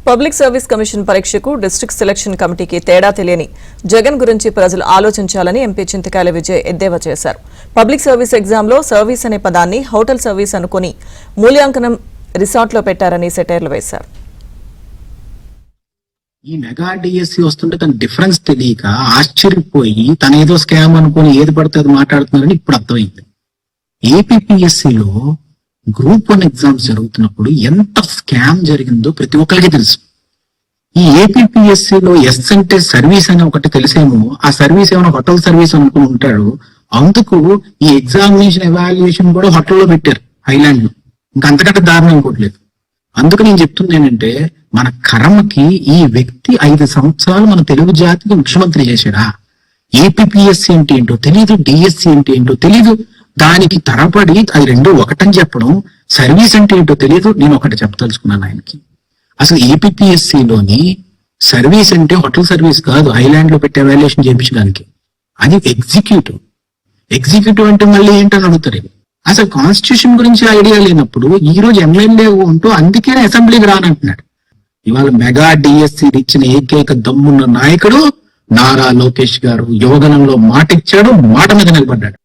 Public service commission పరీక్షకు district selection కమిటీకి తేడా తెలియని జగన్ గురించి ప్రజలు ఆలోచించాలని ఎంపీ చింతకాయల విజయ్ ఎద్దేవా చేశారు. పబ్లిక్ సర్వీస్ ఎగ్జామ్లో సర్వీస్ అనే పదాన్ని హోటల్ సర్వీస్ అనుకుని మూల్యాంకనం రిసార్ట్లో పెట్టారని సెటైర్లు వేశారు. ఈ మెగా డిఎస్సి వస్తుంటే తన డిఫరెన్స్ తెలియక ఆశ్చర్యపోయి తన ఏదో స్కామ్ అనుకుని ఏది పడితే అది మాట్లాడుతున్నారని ఇప్పుడు అర్థమైంది. ఏపీపీఎస్సిలో గ్రూప్ 1 ఎగ్జామ్స్ జరుగుతున్నప్పుడు ఎంత స్కామ్ జరిగిందో ప్రతి ఒక్కరికి తెలుసు. ఈ ఏపీపీఎస్సిలో ఎస్ అంటే సర్వీస్ అని ఒకటి తెలిసేమో, ఆ సర్వీస్ ఏమైనా హోటల్ సర్వీస్ అనుకుని ఉంటాడు. అందుకు ఈ ఎగ్జామినేషన్ ఎవాల్యుయేషన్ కూడా హోటల్లో పెట్టారు హైలాండ్ లో. ఇంకా అంతకంటే దారుణం ఇంకోట్లేదు. అందుకు నేను చెప్తుంది ఏంటంటే, మన కర్మకి ఈ వ్యక్తి 5 సంవత్సరాలు మన తెలుగు జాతికి ముఖ్యమంత్రి చేశాడా? ఏపీపీఎస్సి అంటే ఏంటో తెలియదు, డిఎస్సి అంటే ఏంటో తెలియదు. దానికి తరబడి అది రెండు ఒకటని చెప్పడం, సర్వీస్ అంటే ఏంటో తెలియదు. నేను ఒకటి చెప్పదలుచుకున్నాను ఆయనకి. అసలు ఏపీపీఎస్సిలోని సర్వీస్ అంటే హోటల్ సర్వీస్ కాదు, ఐలాండ్ లో పెట్టి ఎవాల్యుయేషన్ చేయించడానికి. అది ఎగ్జిక్యూటివ్ అంటే మళ్ళీ ఏంటని అడుగుతారు. అసలు కాన్స్టిట్యూషన్ గురించి ఐడియా లేనప్పుడు ఈ రోజు ఎమ్మెల్యే ఉంటూ అందుకే అసెంబ్లీకి రానంటున్నాడు. ఇవాళ మెగా డిఎస్సి ఇచ్చిన ఏకైక దమ్మున్న నాయకుడు నారా లోకేష్ గారు. యువగణంలో మాట ఇచ్చాడు, మాట మీద నిలబడ్డాడు.